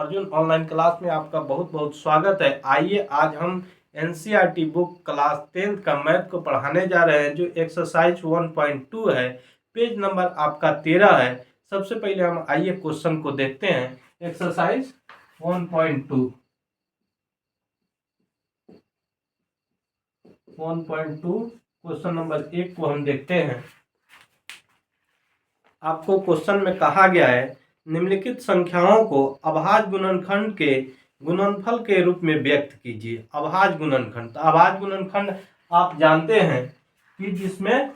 Arjun online class में आपका बहुत बहुत स्वागत है। आइए आज हम एनसीईआरटी बुक क्लास 10th का मैथ को पढ़ाने जा रहे हैं, जो एक्सरसाइज 1.2 है। पेज नंबर आपका 13 है। सबसे पहले हम आइए क्वेश्चन को देखते हैं। एक्सरसाइज 1.2 क्वेश्चन नंबर 1 को हम देखते हैं। आपको क्वेश्चन में कहा गया है, निम्नलिखित संख्याओं को अभाज्य गुणनखंड के गुणनफल के रूप में व्यक्त कीजिए। अभाज्य गुणनखंड, तो अभाज्य गुणनखंड आप जानते हैं कि जिसमें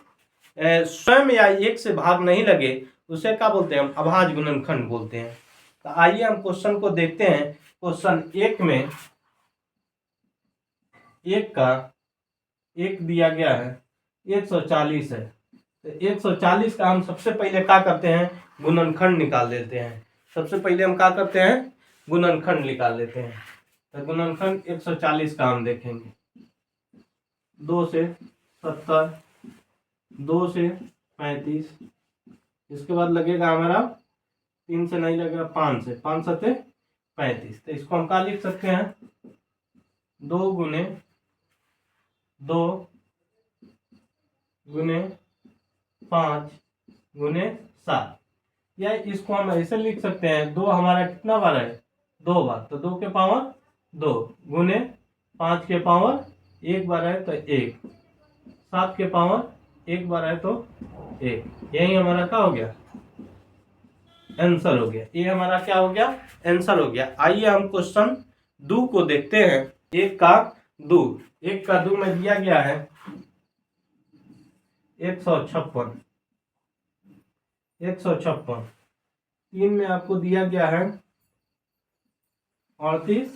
स्वयं या एक से भाग नहीं लगे उसे क्या बोलते हैं, हम अभाज्य गुणनखंड बोलते हैं। तो आइए हम क्वेश्चन को देखते हैं। क्वेश्चन 1 में एक दिया गया है 140 है। तो 140 का हम सबसे पहले क्या करते हैं, गुणनखंड निकाल लेते हैं। सबसे पहले हम क्या करते हैं, गुणनखंड निकाल लेते हैं। तो गुणनखंड 140 का हम देखेंगे। 2 से 70, 2 से 35, इसके बाद लगेगा हमारा 3 से नहीं लगेगा 5 से, 5 सत्ते 35। तो इसको हम क्या लिख सकते हैं, 2 गुने 2 गुने 5 गुने 7, या इसको हम ऐसे लिख सकते हैं, 2 हमारा कितना बार है, 2 बार, तो 2 के पावर 2 गुने 5 के पावर 1 बार है तो 1, 7 के पावर 1 बार है तो 1। यही हमारा क्या हो गया, आंसर हो गया। ये हमारा क्या हो गया, आंसर हो गया। आइए हम क्वेश्चन 2 को देखते हैं। 1 का 2 में दिया गया है 156। 3 में आपको दिया गया है 38,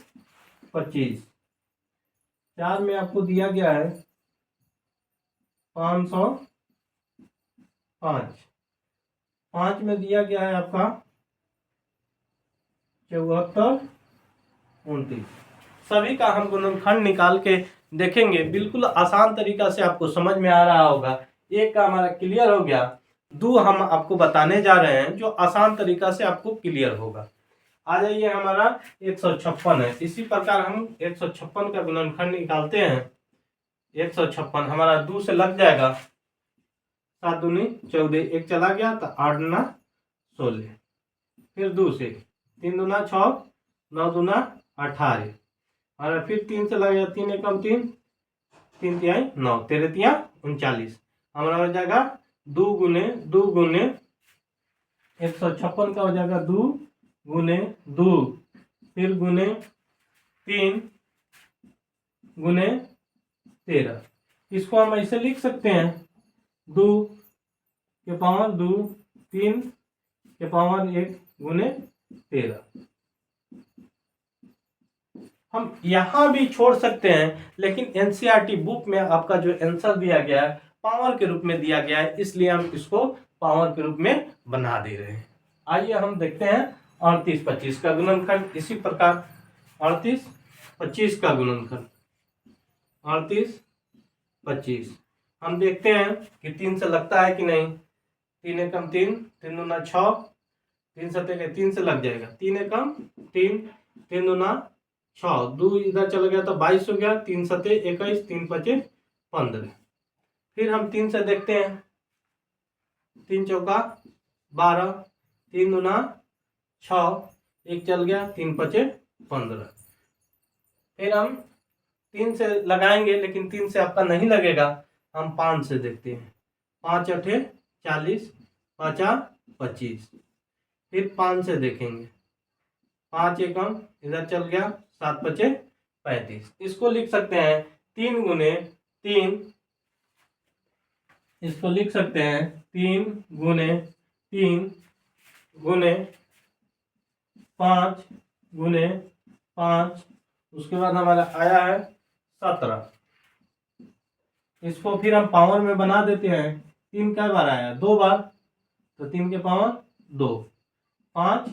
25। 4 में आपको दिया गया है 505। 5 में दिया गया है आपका 74, 29। सभी का हम गुणनखंड निकाल के देखेंगे। बिल्कुल आसान तरीका से आपको समझ में आ रहा होगा। 1 का हमारा क्लियर हो गया। 2 हम आपको बताने जा रहे हैं जो आसान तरीका से आपको क्लियर होगा। आ जाइए, हमारा 156 है। इसी प्रकार हम 156 का गुणनखंड निकालते हैं। 156 हमारा 2 से लग जाएगा, 7 दूनी 14, 1 चला गया तो 8 दूना 16। फिर 2 से 3 दूना 6, 9 दूना 18, और फिर 3 से लगेगा, 3 एकम 3, 3 तिहाई 9, 13 तिया 39। हमारा हो जाएगा 2 गुने 156 का हो जाएगा 2 गुने 2, फिर गुने 3 गुने 13। इसको हम ऐसे लिख सकते हैं, 2 के पावर 2, 3 के पावर 1 गुने 13। हम यहाँ भी छोड़ सकते हैं, लेकिन एनसीईआरटी बुक में आपका जो आंसर दिया गया है पावर के रूप में दिया गया है, इसलिए हम इसको पावर के रूप में बना दे रहे हैं। आइए हम देखते हैं 38, 25 का गुणनखंड। इसी प्रकार 38, 25 का गुणनखंड 38, 25 हम देखते हैं कि 3 से लगता है कि नहीं। 3 एकम 3, 3 दूना 6, 3 सत्ते 3 से लग जाएगा, 3 एकम 3, 3 दूना 6, 2 इधर चला गया तो 22 हो गया, 3 सत्ते 21, 3 पचे 15। फिर हम 3 से देखते हैं, 3 चौका 12, 3 दूना 6, 1 चल गया, 3 पचे 15। फिर हम 3 से लगाएंगे, लेकिन 3 से आपका नहीं लगेगा। हम 5 से देखते हैं, 5 अठे 40, 5 25। फिर 5 से देखेंगे, 5 एकम इधर चल गया, 7 पचे 35। इसको लिख सकते हैं 3 गुने 3, इसको लिख सकते हैं 3 गुने 3 गुने 5 गुने 5। उसके बाद हमारा आया है 17। इसको फिर हम पावर में बना देते हैं। 3 कै बार आया, 2 बार, तो 3 के पावर 2, 5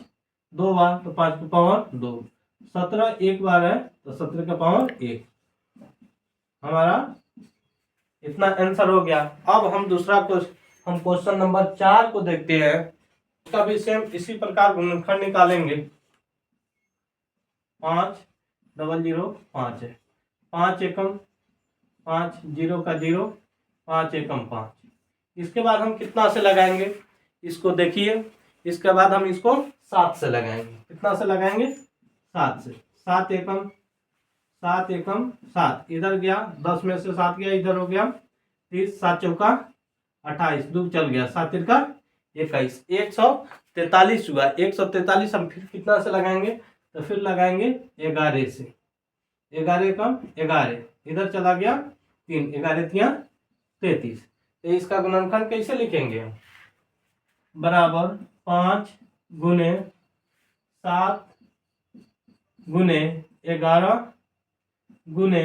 2 बार तो 5 के पावर 2, 17 1 बार है तो 17 के पावर 1। हमारा इतना आंसर हो गया। अब हम दूसरा क्वेश्चन नंबर 4 को देखते हैं। इसका भी सेम इसी प्रकार गुणनखंड निकालेंगे। 50005 है। 5 एकम 5, 0 का 0, 5 एकम 5। इसके बाद हम कितना से लगाएंगे इसको देखिए। इसके बाद हम इसको 7 से लगाएंगे। कितना से लगाएंगे? 7 से। 7 एकम 7, इधर गया 10 में से 7 गया, इधर हो गया 30, 7 चौका 28, 2 चल गया, 7 तिरका 21, 143 हुआ। 143 हम फिर कितना से लगाएंगे? तो फिर लगाएंगे 11 से। 11 कम 11, इधर चला गया 3, 11 तिया 33। तो इसका गुणनखंड कैसे लिखेंगे? बराबर 5 गुने 7 गुने 11 गुने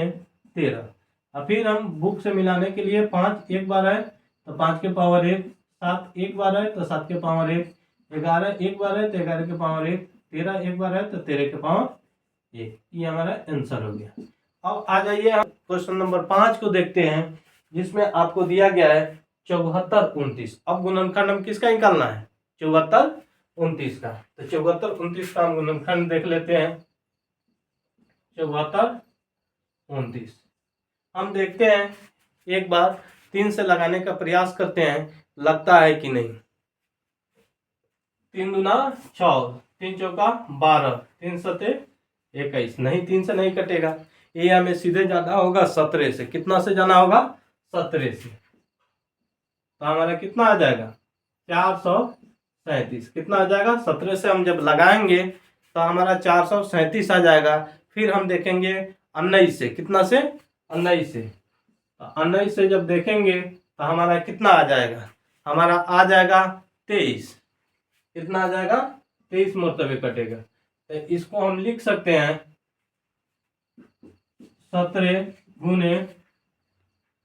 13। और फिर हम बुक से मिलाने के लिए 5 एक बार है तो 5 के पावर 1, 7 एक बार है तो 7 के पावर 1, 11 एक बार है तो 11 के पावर 1, 13 एक बार है तो 13 के पावर 1। ये हमारा आंसर हो गया। अब आ जाइए हम क्वेश्चन नंबर 5 को देखते हैं, जिसमें आपको दिया गया है 74, 29। अब गुणनखंड हम किसका निकालना है? 74, 29 का। तो 74, 29 का हम गुणनखंड देख लेते हैं। 74, 29 हम देखते हैं, एक बार 3 से लगाने का प्रयास करते हैं, लगता है कि नहीं। 3 दूना 6, 3 चौका 12, 3 सते 21। नहीं, 3 से नहीं कटेगा, ये हमें सीधे जाना होगा 17 से। कितना से जाना होगा? 17 से। तो हमारा कितना आ जाएगा? 437। कितना आ जाएगा? 17 से हम जब लगाएंगे तो हमारा 437 आ जाएगा। फिर हम देखेंगे 19 से। कितना से? 19 से। 19 से जब देखेंगे तो हमारा कितना आ जाएगा? हमारा आ जाएगा 23। कितना आ जाएगा? 23 मरतबे कटेगा। तो इसको हम लिख सकते हैं 17 गुने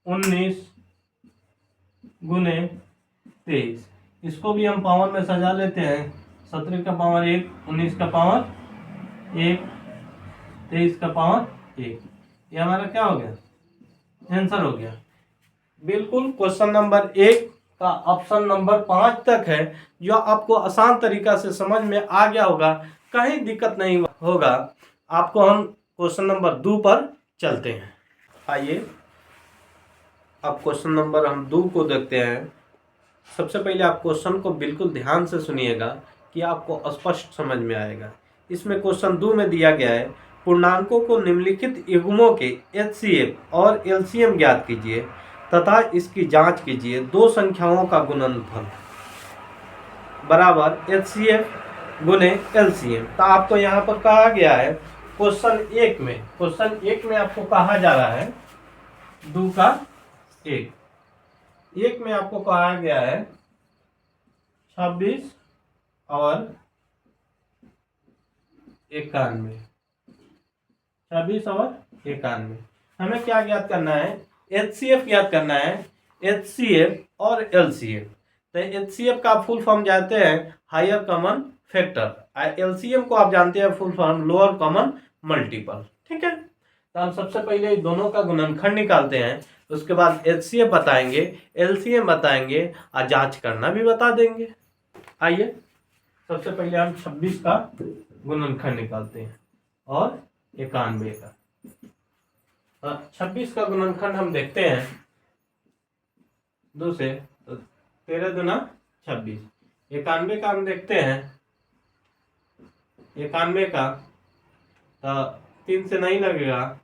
19 गुने 23। इसको भी हम पावर में सजा लेते हैं। 17 का पावर 1, 19 का पावर 1, 23 का पावर 1। ये हमारा क्या हो गया? आंसर हो गया। बिल्कुल क्वेश्चन नंबर 1 का ऑप्शन नंबर 5 तक है, जो आपको आसान तरीका से समझ में आ गया होगा, कहीं दिक्कत नहीं होगा। आपको हम क्वेश्चन नंबर 2 पर चलते हैं। आइए अब क्वेश्चन नंबर हम 2 को देखते हैं। सबसे पहले आप क्वेश्चन को बिल्कुल ध्यान से सुनिएगा कि आपको स्पष्ट समझ में आएगा। इसमें क्वेश्चन 2 में दिया गया है, पूर्णांकों को निम्नलिखित युग्मों के HCF और LCM ज्ञात कीजिए तथा इसकी जांच कीजिए। दो संख्याओं का गुणनफल बराबर HCF गुने LCM। तो आपको यहाँ पर कहा गया है क्वेश्चन 1 में आपको कहा जा रहा है 2 का 1 में आपको कहा गया है 26 और 91। 26 और 91 हमें क्या ज्ञात करना है? HCF ज्ञात करना है। HCF और LCM। तो HCF का फुल फॉर्म जानते हैं, हायर कॉमन फैक्टर। LCM को आप जानते हैं full form, lower common multiple. ठीक है, तो हम सबसे पहले दोनों का गुणनखंड निकालते हैं, उसके बाद HCF बताएंगे, LCM बताएंगे और जांच करना भी बता देंगे। आइए सबसे पहले हम 26 का गुणनखंड निकालते हैं और 91 का। 26 का गुणनखंड हम देखते हैं 2 से, तो 13 दूना 26। 91 का हम देखते हैं 91 का, तो 3 से नहीं लगेगा,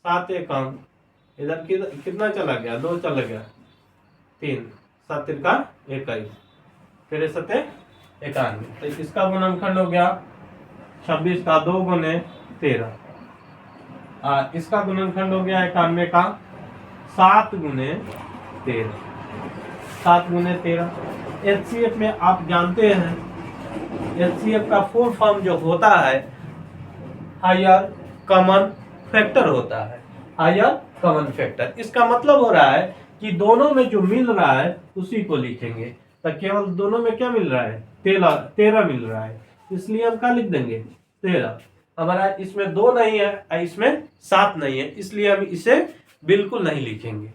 7 एकम, इधर कितना चला गया? 2 चला गया, 3, 7 तिरका 21, फिर 7 91। तो इसका गुणनखंड हो गया 26 का 2 गुने 13। इसका गुणनखंड हो गया 91 का 7 गुने 13। 7 गुने 13। HCF में आप जानते हैं, HCF का फुल फॉर्म जो होता है हायर कॉमन फैक्टर होता है। हायर कॉमन फैक्टर, इसका मतलब हो रहा है कि दोनों में जो मिल रहा है उसी को लिखेंगे। तो केवल दोनों में क्या मिल रहा है? 13 मिल रहा है, इसलिए हम क्या लिख देंगे? 13। हमारा इसमें 2 नहीं है, इसमें 7 नहीं है, इसलिए हम इसे बिल्कुल नहीं लिखेंगे।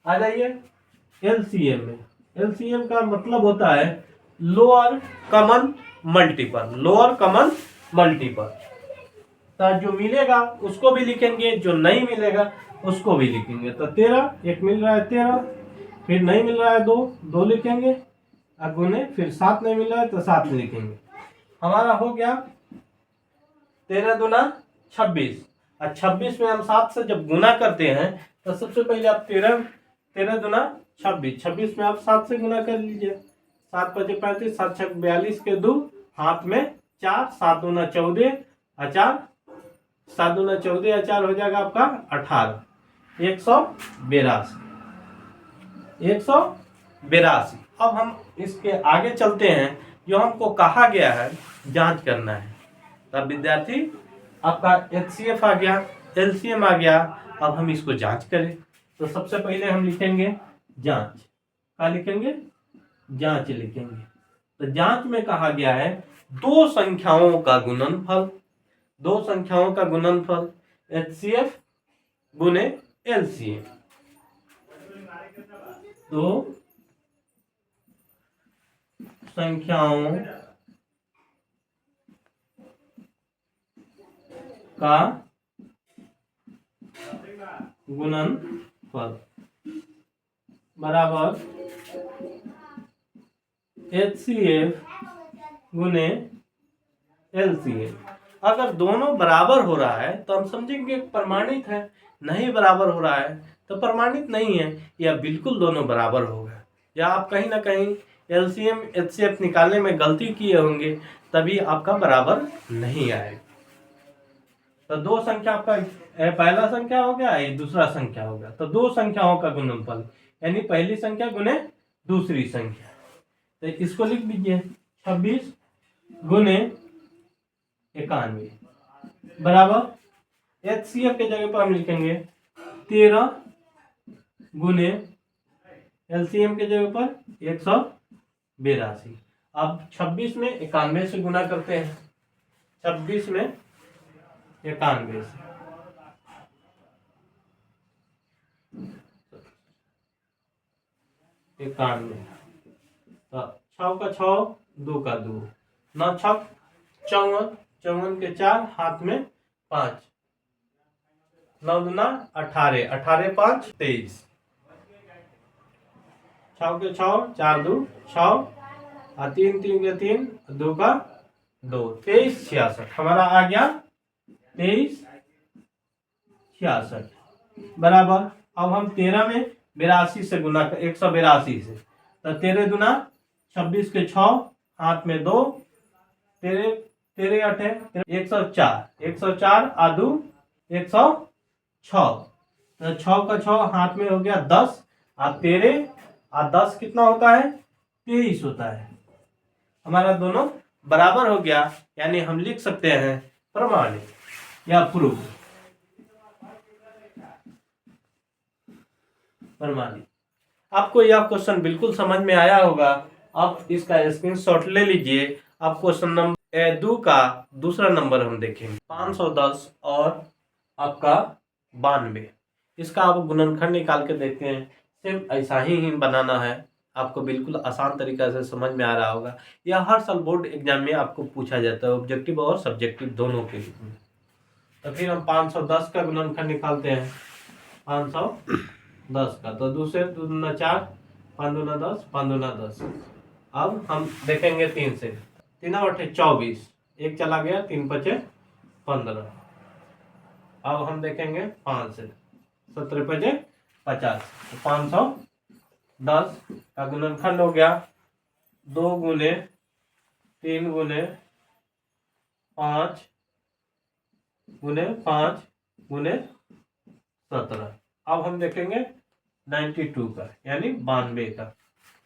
आ जाइए LCM में। LCM का मतलब होता है lower common multiple. Lower common multiple. तो जो मिलेगा उसको भी लिखेंगे, जो नहीं मिलेगा उसको भी लिखेंगे। तो 13, एक मिल रहा है 13, फिर नहीं मिल रहा है 2, 2 लिखेंगे, गुने, फिर 7 नहीं मिल रहा है तो 7 लिखेंगे। हमारा हो गया 13 दूना 26। और 26 में हम 7 से जब गुना करते हैं तो सबसे पहले आप 13 दूना 26, 26 में आप 7 से गुना कर लीजिए। 7 5 35, 7 6 42 के 2, हाथ में 4, 7 दूना 14, अचार 7 दूना 14, अचार हो जाएगा आपका 18, 182, 182। अब हम इसके आगे चलते हैं। जो हमको कहा गया है जांच करना है, तब विद्यार्थी आपका HCF आ गया, LCM आ गया। अब हम इसको जांच करें तो सबसे पहले हम लिखेंगे जांच। क्या लिखेंगे? जांच लिखेंगे। तो जांच में कहा गया है दो संख्याओं का गुणनफल, दो संख्याओं का गुणनफल HCF गुने LCM। तो संख्याओं का गुणनफल बराबर HCF गुने LCM। अगर दोनों बराबर हो रहा है तो हम समझेंगे प्रमाणित है, नहीं बराबर हो रहा है तो प्रमाणित नहीं है, या बिल्कुल दोनों बराबर होगा, या आप कहीं ना कहीं LCM HCF निकालने में गलती किए होंगे तभी आपका बराबर नहीं आएगा। तो दो संख्या आपका पहला संख्या हो गया, ये दूसरा संख्या हो गया। तो दो संख्याओं का गुणनफल यानी पहली संख्या गुने दूसरी संख्या। तो इसको लिख दीजिए 26 गुने 91 बराबर HCF के जगह पर हम लिखेंगे 13 गुने LCM के जगह पर 182। अब 26 में 91 से गुना करते हैं, 26 में 91 से 91, तो 6 का 6, 2 का 2, 9 6 54, 54 के 4, हाथ में 5, 9 दूना 18, 18 5 23, 6 के 6, 4 2 6, और 3 3 के 3, 2 का 2, 23 66। हमारा आ गया 23 66 बराबर। अब हम 13 में 82 से गुना 182 से, तो 13 दूना 26 के 6, हाथ में 2, 13 13 8 104, 104 आदू 106, तो 6 का 6, हाथ में हो गया 10, और 13 और 10 कितना होता है? 23 होता है। हमारा दोनों बराबर हो गया, यानी हम लिख सकते हैं प्रमाणित या प्रूफ। प्रमाणित। आपको यह क्वेश्चन बिल्कुल समझ में आया होगा। आप इसका स्क्रीनशॉट ले लीजिए। आप क्वेश्चन नंबर 2 का दूसरा नंबर हम देखेंगे 510 और आपका 92। इसका आप गुणनखंड निकाल के देखते हैं। सेम ऐसा ही बनाना है, आपको बिल्कुल आसान तरीका से समझ में आ रहा होगा। यह हर साल बोर्ड एग्जाम में आपको पूछा जाता है, ऑब्जेक्टिव और सब्जेक्टिव दोनों के लिए। तो फिर हम 510 का गुणनखंड निकालते हैं। 510 का, तो दूसरे 2 दूना 4, 5 दूना 10, 5 दूना 10। अब हम देखेंगे 3 से, 3 8 24, 1 चला गया, 3 5 15। अब हम देखेंगे 5 से, 17 5 50। 510 का गुणनखंड हो गया 2 गुने 3 गुने 5 गुने 5 गुने 17। अब हम देखेंगे 92 का, यानी 92 का।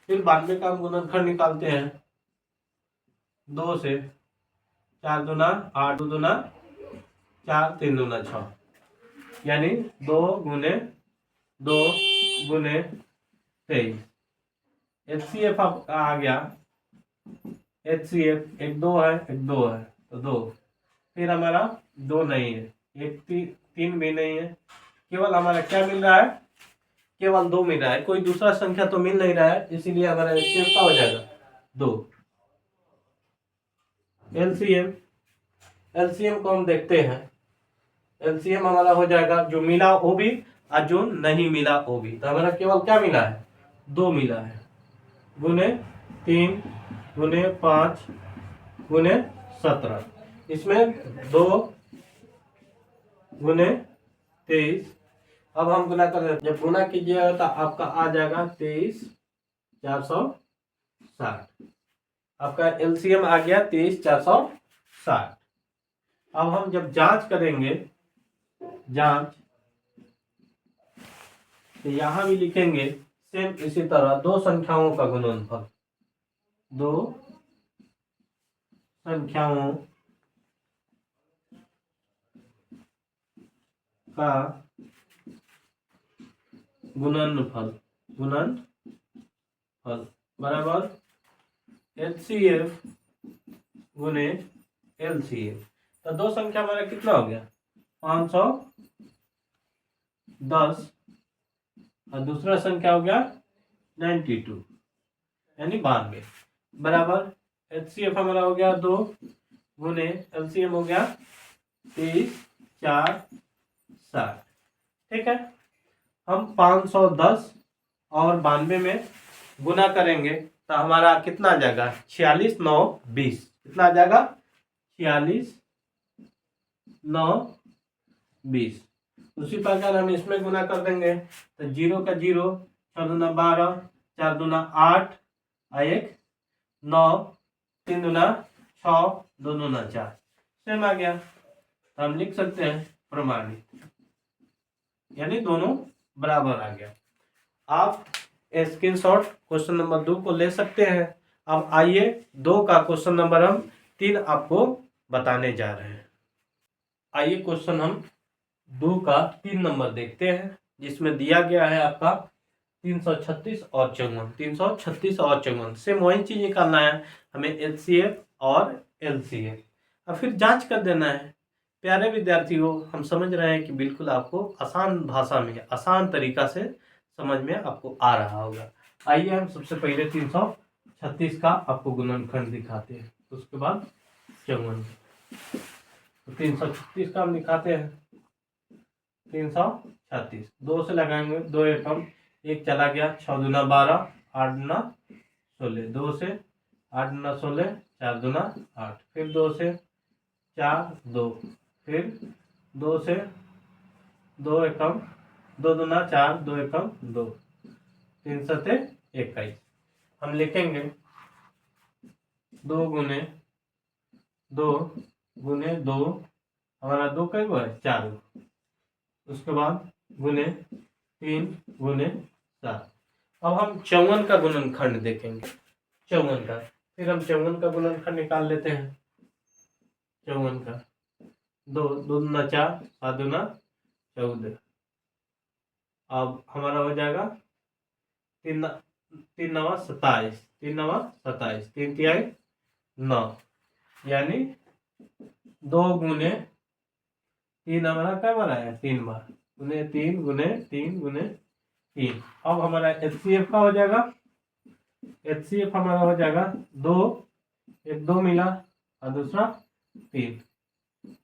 फिर 92 का हम गुणनखंड निकालते हैं 2 से, 4 दूना 8, 2 दूना 4, 3 दूना 6, यानी 2 गुने 2 गुने 23। HCF आ गया, HCF एक 2 है, एक 2 है, तो 2। फिर हमारा 2 नहीं है, एक 3 भी नहीं है, केवल हमारा क्या मिल रहा है? केवल 2 मिल रहा है। कोई दूसरा संख्या तो मिल नहीं रहा है, इसीलिए हमारा HCF क्या हो जाएगा? 2। LCM को हम देखते हैं। एलसीएम हमारा हो जाएगा जो मिला वो भी और जो नहीं मिला वो भी। तो हमारा केवल क्या मिला है, 2 मिला है, गुने 3 गुने 5 गुने 17। इसमें 2 गुने 23। अब हम गुना कर रहे हैं, जब गुना कीजिएगा तो आपका आ जाएगा 23,460। आपका एलसीएम आ गया 23,460। अब हम जब जांच करेंगे, जांच, तो यहां भी लिखेंगे सेम इसी तरह, दो संख्याओं का गुणनफल, दो संख्याओं का गुणनफल, गुणनफल बराबर एचसीएफ गुने एलसीएफ। तो दो संख्या हमारा कितना हो गया, 510 और दूसरा संख्या हो गया 92 यानी 92 बराबर एचसीएफ हमारा हो गया 2 गुने एलसीएम हो गया 23,460। ठीक है, हम 510 और 92 में गुना करेंगे तो हमारा कितना आ जाएगा, 46,920। कितना आ जाएगा, 46,920। उसी प्रकार हम इसमें गुना कर देंगे तो 0 का 0, 6 दूना 12, 4 दूना 8 और 1 9, 3 दूना 6, 2 दूना 4, सेम आ गया। तो हम लिख सकते हैं प्रमाणित, यानी दोनों बराबर आ गया। आप स्क्रीनशॉट क्वेश्चन नंबर 2 को ले सकते हैं। अब आइए 2 का क्वेश्चन नंबर हम 3 आपको बताने जा रहे हैं। आइए क्वेश्चन हम 2 का 3 नंबर देखते हैं, जिसमें दिया गया है आपका 336 और 54, 336 और 54। सेम वही चीज निकालना है हमें, एचसीएफ और एलसीएफ, और फिर जांच कर देना है। प्यारे विद्यार्थियों, हम समझ रहे हैं कि बिल्कुल आपको आसान भाषा में, आसान तरीका से समझ में आपको आ रहा होगा। आइए हम सबसे पहले 336 का आपको गुणनखंड दिखाते हैं, उसके बाद 54। तो 336 का हम दिखाते हैं। 336 2 से लगाएंगे, 2 एकम, 1 चला गया, 6 दूना 12, 8 दूना 16, 2 से 8 दूना 16, 4 दूना 8, फिर 2 से 4 2, फिर 2 से 2 एकम, 2 दूना 4, 2 एकम 2, 3 सते 21। हम लिखेंगे 2 गुने 2 गुने 2, हमारा 2 कई गो है, 4 गो। उसके बाद गुने 3 गुने 7। अब हम 54 का गुणनखंड देखेंगे, 54 का। फिर हम 54 का गुणनखंड निकाल लेते हैं। 54 का 2 दूना 4, 7 दूना 14। अब हमारा हो जाएगा 3 नवा 27, 3 नवा 27, 3 तिहाई 9, यानी 2 गुने 3 हमारा क्या बार आया, 3 बार, गुने 3 गुने 3 गुने 3। अब हमारा एचसीएफ का हो जाएगा, एचसीएफ हमारा हो जाएगा 2, एक 2 मिला और दूसरा 3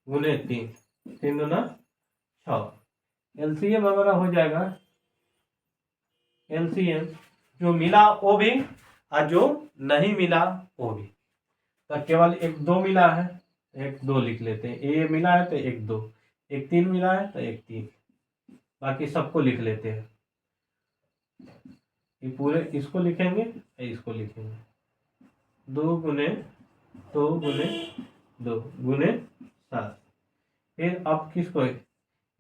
गुने 3, 3 दूना 6। एलसीएम हमारा हो जाएगा, एलसीएम जो मिला वो भी और जो नहीं मिला वो भी। तो केवल एक 2 मिला है, एक 2 लिख लेते हैं। ए मिला है तो एक 2, एक 3 मिला है तो एक 3, बाकी सबको लिख लेते हैं। ये पूरे इसको लिखेंगे, इसको लिखेंगे 2 गुने 2 गुने 2 गुने 7। फिर अब किसको,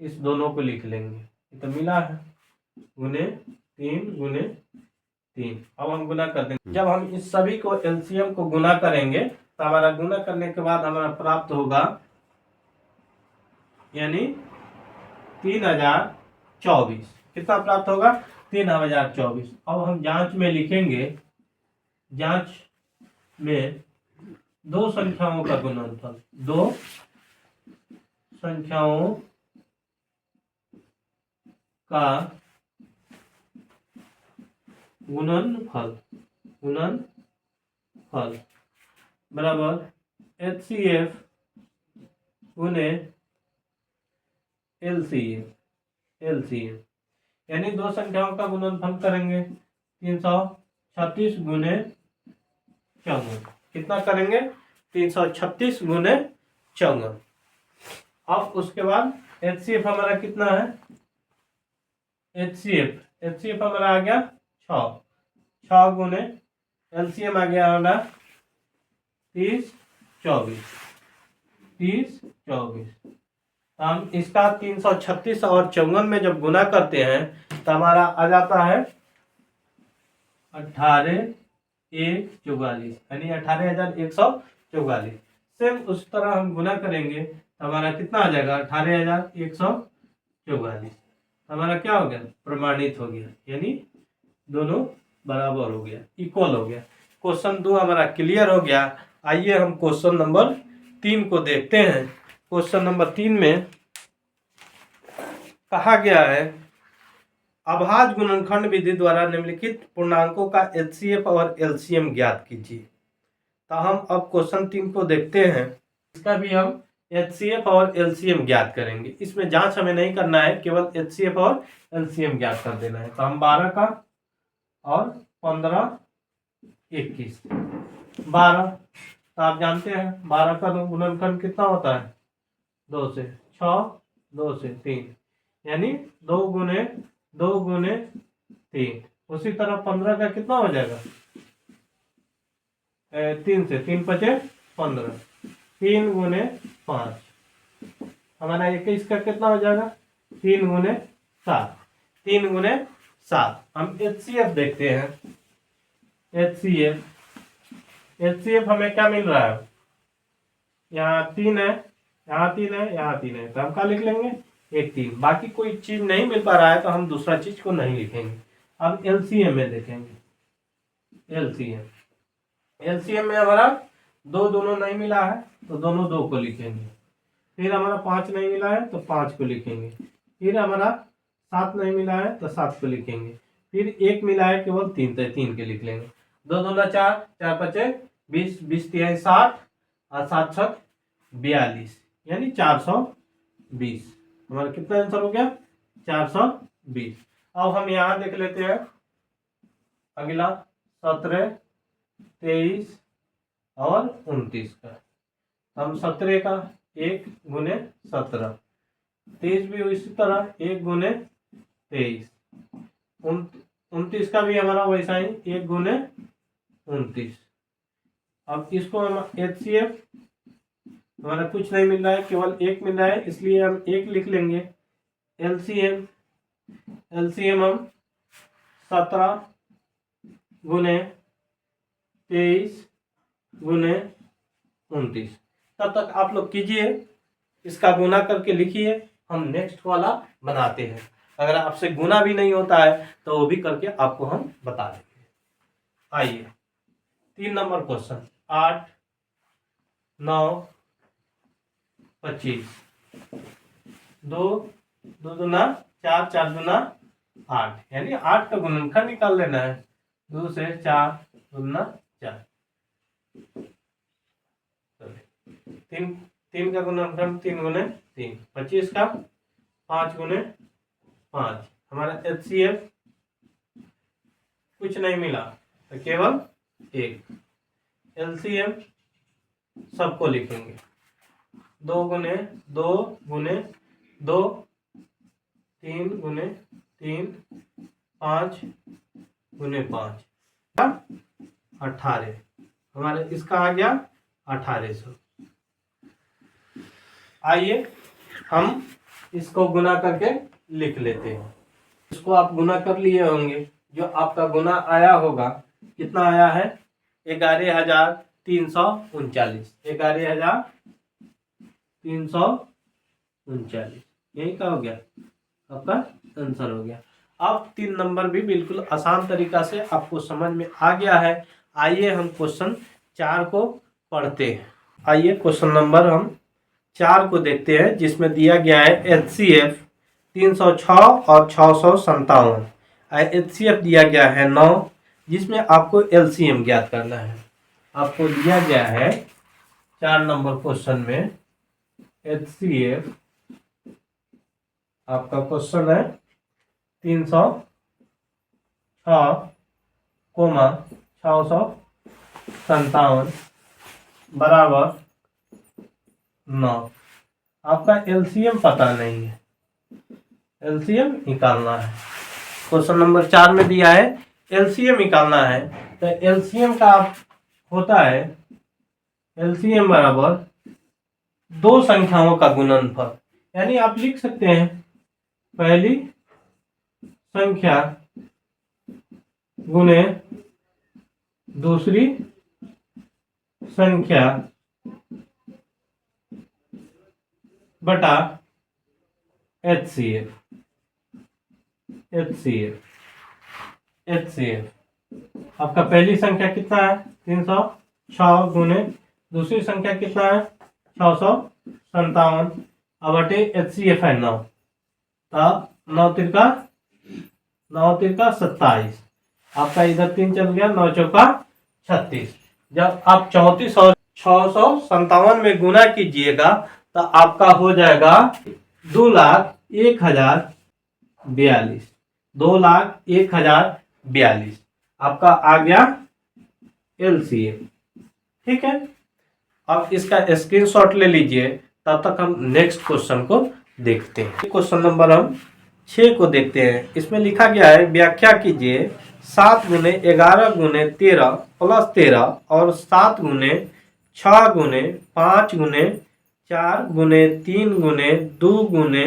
इस दोनों को लिख लेंगे, ये तो मिला है, गुने 3 गुने 3। अब हम गुना कर देंगे। जब हम इस सभी को एलसीएम को गुना करेंगे तो हमारा गुना करने के बाद हमारा प्राप्त होगा, यानी 3024। कितना प्राप्त होगा, 3024। अब हम जांच में लिखेंगे, जांच में 2 संख्याओं का गुणनफल, 2 संख्याओं का गुणनफल, गुणनफल बराबर एचसीएफ गुने एलसीएम यानी दो संख्याओं का गुणनफल करेंगे 336 गुने 54। कितना करेंगे? 336 गुने 54। अब उसके बाद एचसीएफ हमारा कितना है? एचसीएफ हमारा आ गया 6 गुने एलसीएम आ गया हमारा 30 24। हम इसका 336 और 54 में जब गुना करते हैं तो हमारा आ जाता है 18,144 यानी 18,144। सेम उस तरह हम गुना करेंगे तो हमारा कितना आ जाएगा? 18,144। हमारा क्या हो गया? प्रमाणित हो गया, यानी दोनों बराबर हो गया, इक्वल हो गया। क्वेश्चन 2 हमारा क्लियर हो गया। आइए हम क्वेश्चन नंबर 3 को देखते हैं। क्वेश्चन नंबर 3 में कहा गया है अभाज्य गुणनखंड विधि द्वारा निम्नलिखित पूर्णांकों का एचसीएफ और एलसीएम ज्ञात कीजिए। तो हम अब क्वेश्चन 3 को देखते हैं। इसका भी हम एचसीएफ और एलसीएम ज्ञात करेंगे। इसमें जांच हमें नहीं करना है, केवल एचसीएफ और एलसीएम ज्ञात कर देना है। तो हम 12 का और 15 21 12। तो आप जानते हैं 12 का गुणनखंड कितना होता है? 2 से 6, 2 से 3, यानी 2 गुने 3। उसी तरह 15 का कितना हो जाएगा? 3 से 3 5 15, 3 गुने 5। हमारा 21 का कितना हो जाएगा? 3 गुने 7, 3 गुने 7। हम एचसीएफ देखते हैं। एचसीएफ हमें क्या मिल रहा है? यहाँ 3 है, यहाँ 3 है, यहाँ 3 है, तो हम क्या लिख लेंगे? 1 3। बाकी कोई चीज नहीं मिल पा रहा है तो हम दूसरा चीज को नहीं लिखेंगे। अब एलसीएम में देखेंगे। एलसीएम में हमारा दोनों नहीं मिला है तो दोनों 2 को लिखेंगे। फिर हमारा 5 नहीं मिला है तो 5 को लिखेंगे। फिर हमारा 7 नहीं मिला है तो 7 को लिखेंगे। फिर 1 मिला है केवल 3, तो 3 के लिख लेंगे। 2 दूना 4, 4 5 20, 20 3 60 और 7 6 42, यानी 420। हमारा कितना आंसर हो गया? 420। अब हम यहाँ देख लेते हैं अगला 17 23 और 29 का। हम 17 का 1 गुने 17, 23 भी इसी तरह 1 गुने 23, 29 का भी हमारा वैसा ही 1 गुने 29। अब इसको हम एचसीएफ हमारा कुछ नहीं मिल रहा है, केवल 1 मिल रहा है, इसलिए हम 1 लिख लेंगे। एलसीएम हम 17 गुने 23 गुने 29। तब तक आप लोग कीजिए, इसका गुना करके लिखिए। हम नेक्स्ट वाला बनाते हैं। अगर आपसे गुना भी नहीं होता है तो वो भी करके आपको हम बता देंगे। आइए 3 नंबर क्वेश्चन। 8 9 25, 2 2 दूना 4, 4 दूना 8, यानी 8 का गुणनखंड निकाल लेना है। 2 से 4 दूना 4, 3 का गुणनखंड 3 गुने 3, 25 का 5 गुने 5। हमारा एचसीएफ कुछ नहीं मिला तो केवल 1। एलसीएम सबको लिखेंगे। 2 गुने 2 गुने 2, 3 गुने 3, 5 गुने 5, 18। हमारे इसका आ गया 1800। आइए हम इसको गुना करके लिख लेते हैं। इसको आप गुना कर लिए होंगे। जो आपका गुना आया होगा कितना आया है? 11,339। 11,339, यही का हो गया आपका आंसर हो गया। अब 3 नंबर भी बिल्कुल आसान तरीका से आपको समझ में आ गया है। आइए हम क्वेश्चन 4 को पढ़ते हैं। आइए क्वेश्चन नंबर हम 4 को देखते हैं, जिसमें दिया गया है एचसीएफ 306 और 657। एचसीएफ दिया गया है 9, जिसमें आपको एलसीएम ज्ञात करना है। आपको दिया गया है 4 नंबर क्वेश्चन में एचसीएफ आपका क्वेश्चन है 306,657 बराबर 9। आपका एलसीएम पता नहीं है, एलसीएम निकालना है। क्वेश्चन नंबर 4 में दिया है एलसीएम निकालना है। तो एलसीएम का होता है एलसीएम बराबर दो संख्याओं का गुणनफल, यानी आप लिख सकते हैं पहली संख्या गुणे दूसरी संख्या बटा HCF। आपका पहली संख्या कितना है 306 गुणे दूसरी संख्या कितना है 657 अब बटे HCF है 9। तब 9 तिरका 27। आपका इधर 3 चल गया, 9 चौका 36। जब आप 34 और 657 में गुना कीजिएगा तो आपका हो जाएगा 2,01,042। 2,01,042 आपका आ गया एलसीएम। ठीक है, अब इसका स्क्रीनशॉट ले लीजिए, तब तक हम नेक्स्ट क्वेश्चन को देखते हैं। क्वेश्चन नंबर हम 6 को देखते हैं। इसमें लिखा गया है व्याख्या कीजिए 7 गुने 11 गुने 13 प्लस 13 और 7 गुने 6 गुने 5 गुने 4 गुने 3 गुने 2 गुने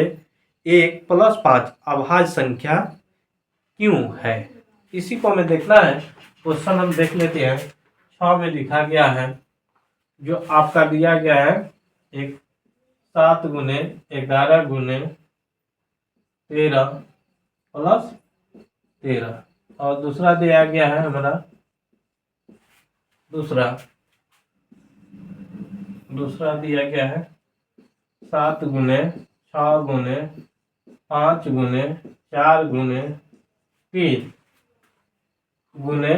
1 प्लस 5 अभाज्य संख्या क्यों है। इसी को हमें देखना है। क्वेश्चन हम देख लेते हैं। 6 में लिखा गया है, जो आपका दिया गया है एक 7 गुने 11 गुने 13 प्लस 13 और दूसरा दिया गया है हमारा दूसरा दिया गया है 7 गुने 6 गुने 5 गुने 4 गुने 3 गुने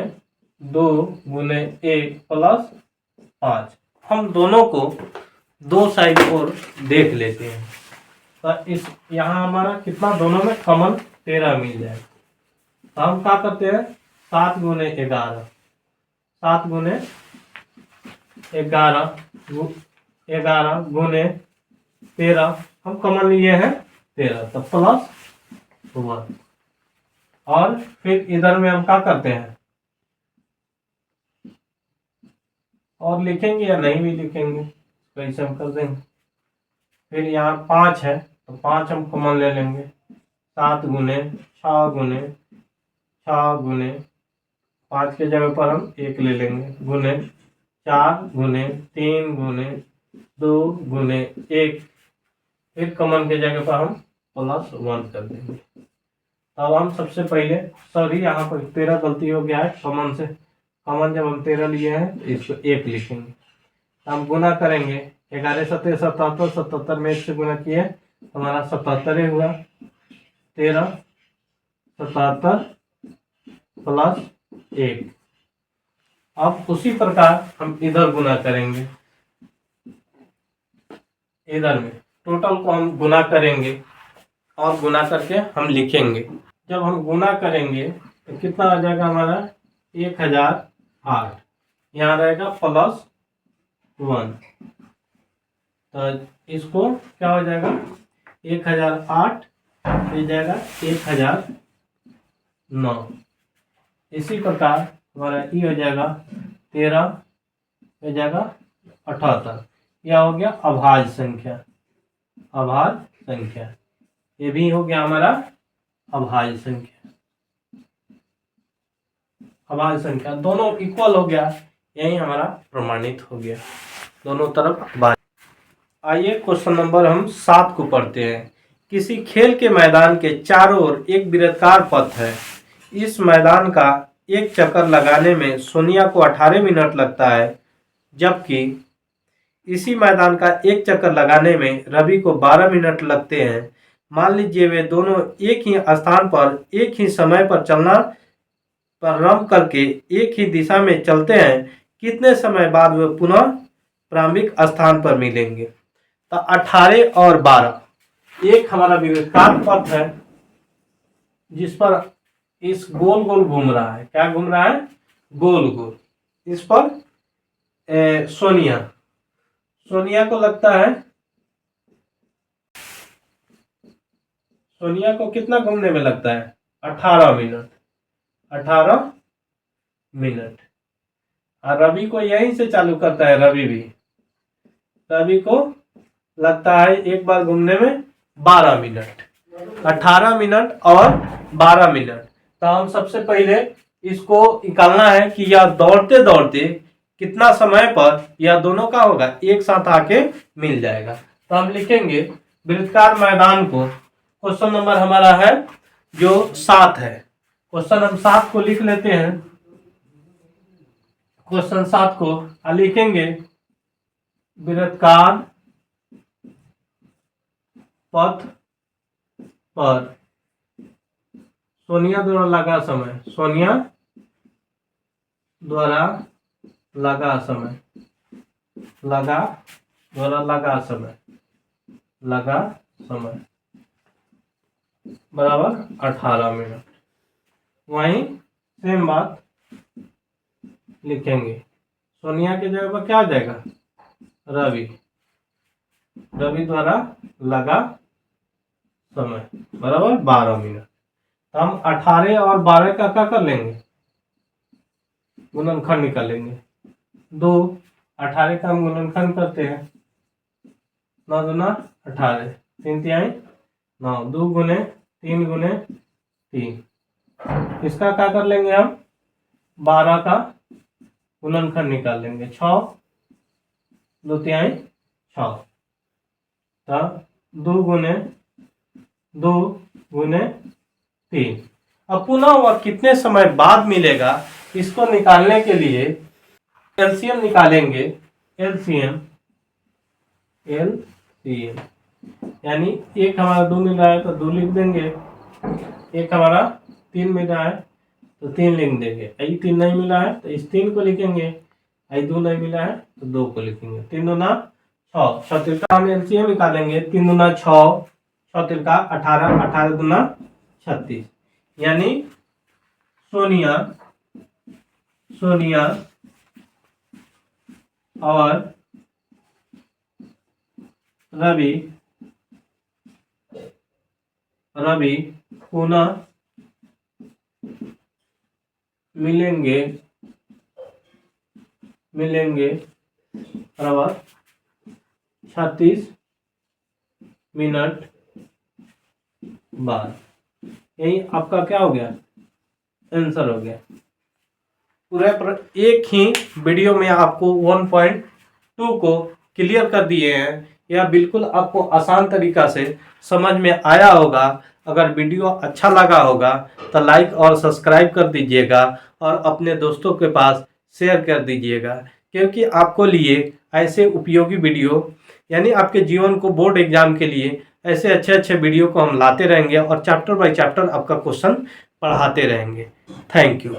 2 गुने 1 प्लस 5। हम दोनों को दो साइड और देख लेते हैं। तो इस यहाँ हमारा कितना दोनों में कॉमन 13 मिल जाएगा। तो हम क्या करते हैं 7 गुने 11 गुने 13 हम कॉमन लिए हैं 13 तो प्लस 1। और फिर इधर में हम क्या करते हैं और लिखेंगे या नहीं भी लिखेंगे, कैसे हम कर देंगे। फिर यहाँ 5 है तो 5 हम कॉमन ले लेंगे। 7 गुने 6 गुने 5 के जगह पर हम 1 ले लेंगे गुने 4 गुने 3 गुने 2 गुने 1 फिर कॉमन के जगह पर हम प्लस 1 कर देंगे। अब हम सबसे पहले यहाँ पर 13 गलती हो गया है कॉमन से। कॉमन जब हम 13 लिए हैं तो इसको 1 लिखेंगे। हम गुना करेंगे 11 7 77 77 में 1 से गुना किए हमारा 77 हुआ। 13 77 प्लस 1। अब उसी प्रकार हम इधर गुना करेंगे। इधर में टोटल को हम गुना करेंगे और गुना करके हम लिखेंगे। जब हम गुना करेंगे तो कितना आ जाएगा हमारा 1008। यहाँ रहेगा प्लस 1 तो इसको क्या हो जाएगा 1008 हो जाएगा 1009। इसी प्रकार हमारा ई हो जाएगा 13 हो जाएगा 78। यह हो गया अभाज्य संख्या। ये भी हो गया हमारा अभाज्य संख्या। दोनों इक्वल हो गया, यही हमारा प्रमाणित हो गया दोनों तरफ भाज्य। आइए क्वेश्चन नंबर हम 7 को पढ़ते हैं। किसी खेल के मैदान के चारों ओर एक वृत्ताकार पथ है। इस मैदान का एक चक्कर लगाने में सोनिया को 18 मिनट लगता है, जबकि इसी मैदान का एक चक्कर लगाने में रवि को 12 मिनट लगते हैं। मान लीजिए वे दोनों एक ही स्थान पर एक ही समय पर चलना प्रारंभ करके एक ही दिशा में चलते हैं। कितने समय बाद वे पुनः प्रारंभिक स्थान पर मिलेंगे। तो 18 और 12 एक हमारा वृत्ताकार पथ है जिस पर इस गोल गोल घूम रहा है, क्या घूम रहा है, गोल गोल। इस पर सोनिया सोनिया को लगता है, सोनिया को कितना घूमने में लगता है, 18 मिनट, 18 मिनट। और रवि को यहीं से चालू करता है, रवि को लगता है एक बार घूमने में 12 मिनट, 18 मिनट और 12 मिनट। तो हम सबसे पहले इसको निकालना है कि यह दौड़ते दौड़ते कितना समय पर यह दोनों का होगा, एक साथ आके मिल जाएगा। तो हम लिखेंगे वृत्ताकार मैदान को, क्वेश्चन नंबर हमारा है जो 7 है, क्वेश्चन हम 7 को लिख लेते हैं। क्वेश्चन 7 को लिखेंगे वृत्ताकार पथ पर सोनिया द्वारा लगा समय, सोनिया द्वारा लगा समय, लगा समय बराबर 18 मिनट। वहीं सेम बात लिखेंगे, सोनिया के जगह पर क्या आ जाएगा, रवि द्वारा लगा समय बराबर 12 मिनट। तो हम 18 और 12 का क्या कर लेंगे, गुणनखंड निकालेंगे। 2 18 का हम गुणनखंड करते हैं, 9 दूना 18, 3 तिहाई 9, 2 गुने 3 गुने 3। इसका क्या कर लेंगे हम, 12 का गुणनखंड निकाल लेंगे, 6 2 तिहाई 6। तो 2 गुने 3। अब पुनः वह कितने समय बाद मिलेगा, इसको निकालने के लिए एलसीएम निकालेंगे। एलसीएम यानी एक हमारा 2 मिल रहा है तो 2 लिख देंगे, एक हमारा 3 मिल रहा है तो 3 लिख देंगे। आई 3 नहीं मिला है तो इस 3 को लिखेंगे, आई 2 नहीं मिला है तो 2 को लिखेंगे। 3 दूना 6, 6 तिलका हम एलसीएम निकालेंगे, 3 दूना 6, 6 तिलका 18, 18 दूना 36। यानी सोनिया और रवि पुनः मिलेंगे बराबर 36 मिनट बाद। यही आपका क्या हो गया, आंसर हो गया। पूरे एक ही वीडियो में आपको 1.2 को क्लियर कर दिए हैं। यह बिल्कुल आपको आसान तरीका से समझ में आया होगा। अगर वीडियो अच्छा लगा होगा तो लाइक और सब्सक्राइब कर दीजिएगा और अपने दोस्तों के पास शेयर कर दीजिएगा, क्योंकि आपको लिए ऐसे उपयोगी वीडियो, यानी आपके जीवन को बोर्ड एग्जाम के लिए ऐसे अच्छे अच्छे वीडियो को हम लाते रहेंगे और चैप्टर बाय चैप्टर आपका क्वेश्चन पढ़ाते रहेंगे। Thank you.